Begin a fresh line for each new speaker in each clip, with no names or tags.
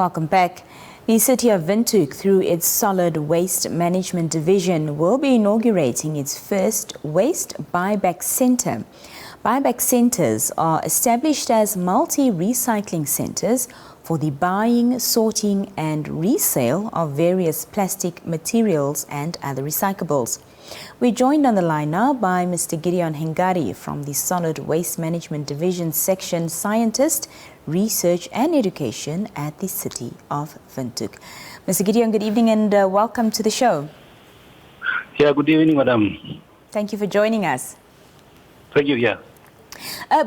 Welcome back. The City of Windhoek, through its Solid Waste Management Division, will be inaugurating its first waste buyback centre. Buyback centres are established as multi-recycling centres for the buying, sorting and resale of various plastic materials and other recyclables. We're joined on the line now by Mr. Gideon Hengari from the Solid Waste Management Division Section Scientist, Research and Education at the City of Windhoek. Mr. Gideon, good evening and welcome to the show.
Yeah, good evening, madam.
Thank you for joining us.
Thank you, yeah.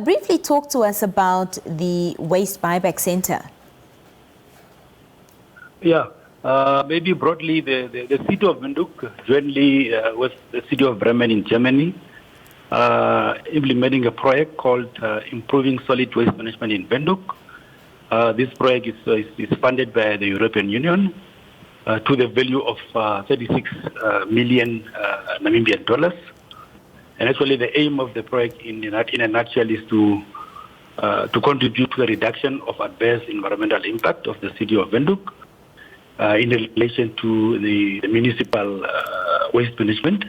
Briefly talk to us about the Waste Buyback Centre.
Yeah, maybe broadly, the City of Windhoek, jointly with the City of Bremen in Germany, implementing a project called Improving Solid Waste Management in Windhoek. This project is funded by the European Union to the value of 36 million Namibian dollars. And actually, the aim of the project, in a nutshell, is to contribute to the reduction of adverse environmental impact of the City of Windhoek in relation to the municipal waste management,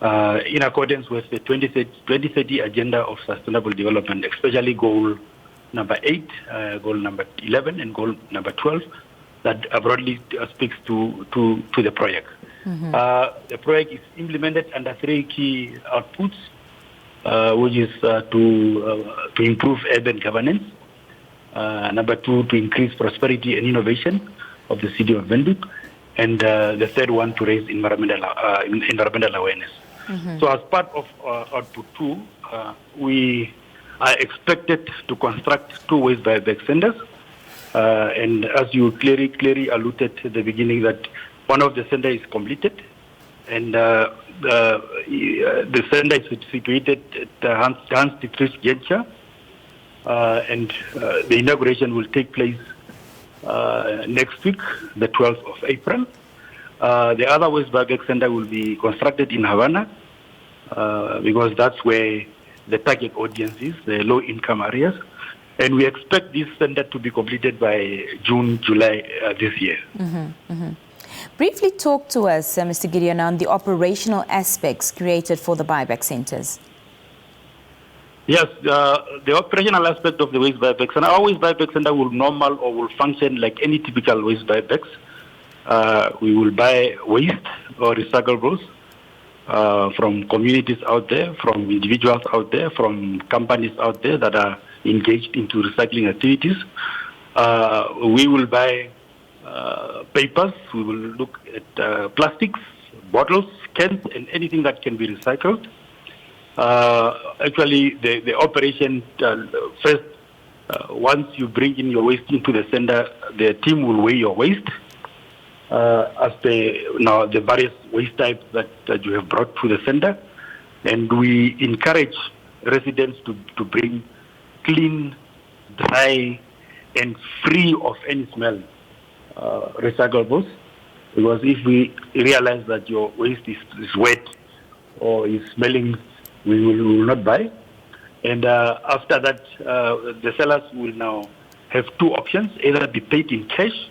in accordance with the 2030 Agenda of Sustainable Development, especially goal number 8, goal number 11, and goal number 12, that broadly speaks to the project. Mm-hmm. The project is implemented under 3 key outputs, which is to improve urban governance, number 2, to increase prosperity and innovation of the City of Windhoek, and the third one, to raise environmental awareness. Mm-hmm. So as part of output 2, we are expected to construct 2 waste buyback centers, and as you clearly alluded at the beginning, that one of the centers is completed, and the center is situated at Hans Dietrich Genscher, and the inauguration will take place next week, the 12th of April. The other waste buyback center will be constructed in Havana, because that's where the target audience is, the low-income areas. And we expect this center to be completed by June, July this year.
Mm-hmm, mm-hmm. Briefly talk to us, Mr. Gideon, on the operational aspects created for the buyback centers.
Yes, the operational aspect of the waste buyback center, our waste buyback center will function like any typical waste buybacks. We will buy waste or recyclables from communities out there, from individuals out there, from companies out there that are engaged into recycling activities. We will buy papers, we will look at plastics, bottles, cans, and anything that can be recycled. Actually, the operation, first, once you bring in your waste into the center, the team will weigh your waste as the various waste types that you have brought to the center. And we encourage residents to bring clean, dry, and free of any smell recyclables, because if we realize that your waste is wet or is smelling, we will not buy. And after that, the sellers will now have 2 options: either be paid in cash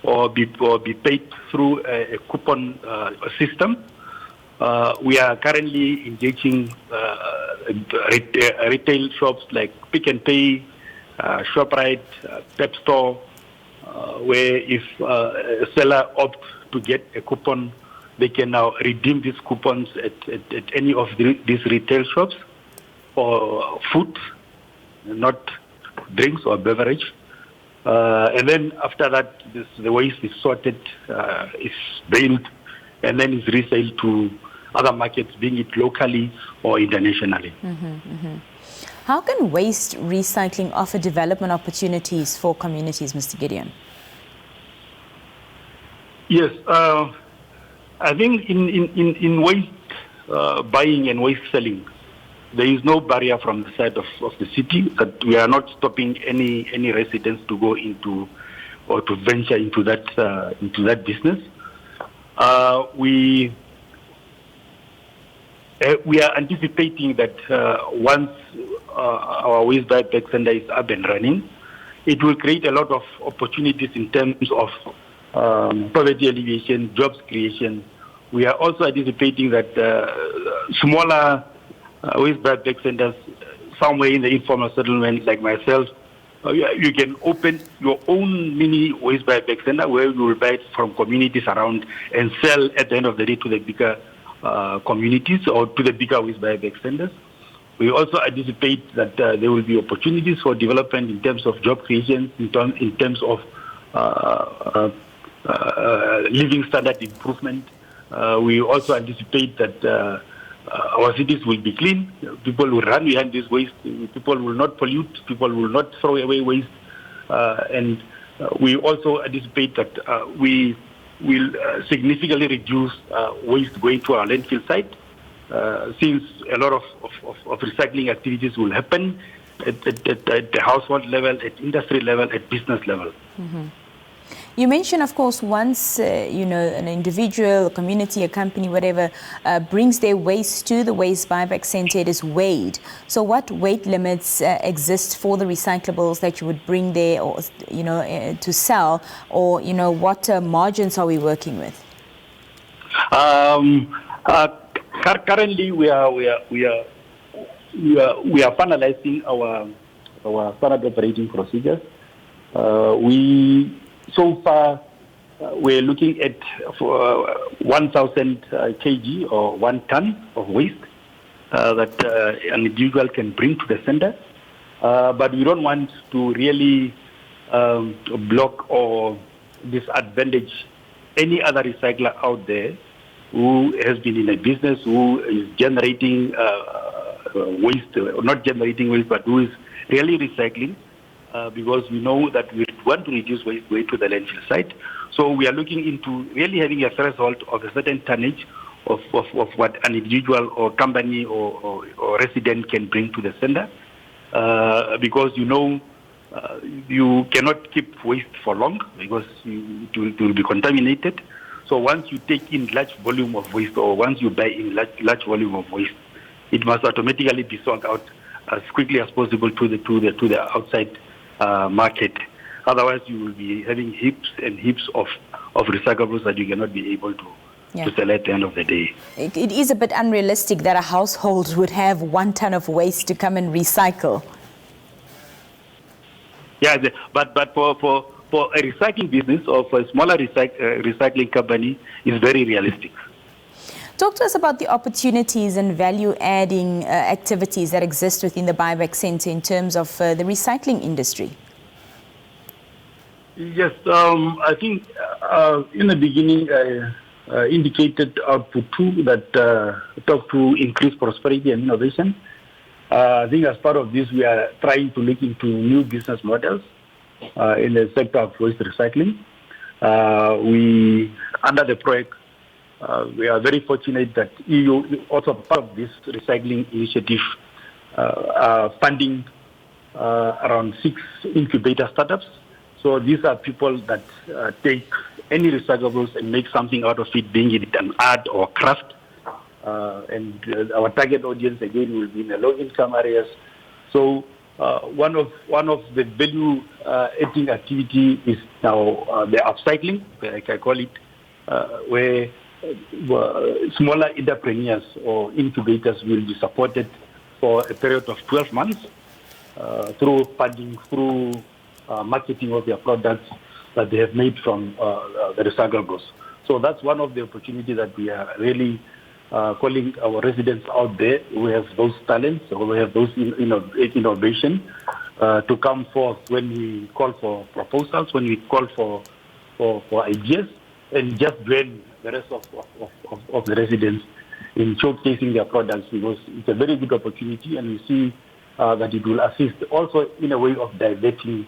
or be paid through a coupon system. We are currently engaging retail shops like Pick and Pay, ShopRite, Pep Store, where if a seller opts to get a coupon, they can now redeem these coupons at any of these retail shops for food, not drinks or beverage. And then after that, the waste is sorted, is baled, and then is resold to other markets, being it locally or internationally.
Mm-hmm, mm-hmm. How can waste recycling offer development opportunities for communities, Mr. Gideon?
Yes, I think in waste buying and waste selling, there is no barrier from the side of the city, that we are not stopping any residents to go into or to venture into that business. We are anticipating that once our waste buyback center is up and running, it will create a lot of opportunities in terms of poverty alleviation, jobs creation. We are also anticipating that smaller waste buyback centers, somewhere in the informal settlement, like myself, you can open your own mini waste buyback center where you will buy it from communities around and sell at the end of the day to the bigger communities or to the bigger waste buyback centers. We also anticipate that there will be opportunities for development in terms of job creation, in terms of living standard improvement. We also anticipate that our cities will be clean. People will run behind this waste. People will not pollute. People will not throw away waste. And we also anticipate that we will significantly reduce waste going to our landfill site, since a lot of recycling activities will happen at the household level, at industry level, at business level.
Mm-hmm. You mentioned, of course, once an individual, a community, a company, whatever, brings their waste to the waste buyback centre, it is weighed. So, what weight limits exist for the recyclables that you would bring there, or to sell, or what margins are we working with?
Currently, we are finalizing our standard operating procedures. So far, we're looking at 1,000 kg or 1 ton of waste that an individual can bring to the center. But we don't want to really block or disadvantage any other recycler out there who has been in a business, who is generating waste, not generating waste, but who is really recycling. Because we know that we want to reduce waste going to the landfill site. So we are looking into really having a threshold of a certain tonnage of what an individual or company or resident can bring to the center. Because you cannot keep waste for long because it will be contaminated. So once you take in large volume of waste, or once you buy in large volume of waste, it must automatically be sold out as quickly as possible to the outside market. Otherwise, you will be having heaps and heaps of recyclables that you cannot be able to sell at the end of the day.
It is a bit unrealistic that a household would have 1 ton of waste to come and recycle.
Yeah, but for a recycling business or for a smaller recycling company, is very realistic.
Talk to us about the opportunities and value-adding activities that exist within the buyback centre in terms of the recycling industry.
Yes, I think in the beginning I indicated output 2 that talk to increase prosperity and innovation. I think as part of this, we are trying to look into new business models in the sector of waste recycling. Under the project, we are very fortunate that EU also part of this recycling initiative funding around 6 incubator startups. So these are people that take any recyclables and make something out of it, being it an art or craft. And our target audience again will be in the low-income areas. So one of the value-adding activity is now the upcycling, like I call it, where smaller entrepreneurs or incubators will be supported for a period of 12 months through funding, through marketing of their products that they have made from the recyclables. So that's one of the opportunities that we are really calling our residents out there who have those talents, or who have those innovation to come forth when we call for proposals, when we call for ideas, and just join the rest of the residents in showcasing their products, because it's a very good opportunity, and we see that it will assist also in a way of diverting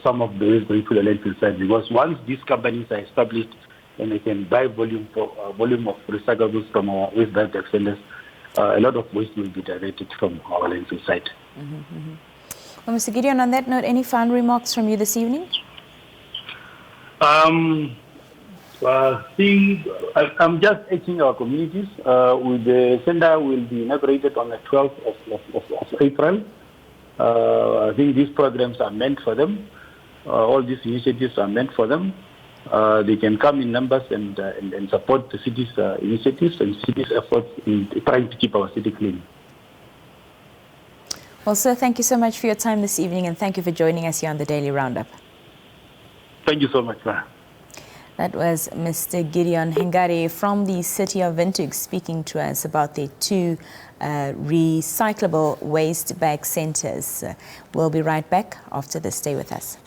some of the waste going to the landfill side, because once these companies are established and they can buy volume of recyclables from our waste buyback centers, a lot of waste will be diverted from our landfill site.
Well, Mr. Gideon, on that note, any final remarks from you this evening?
I'm just urging our communities. The center will be inaugurated on the 12th of April. I think these programs are meant for them. All these initiatives are meant for them. They can come in numbers and support the city's initiatives and city's efforts in trying to keep our city clean.
Well, sir, thank you so much for your time this evening, and thank you for joining us here on the Daily Roundup.
Thank you so much, ma'am.
That was Mr. Gideon Hengari from the City of Windhoek speaking to us about their 2 recyclable waste bag centres. We'll be right back after this. Stay with us.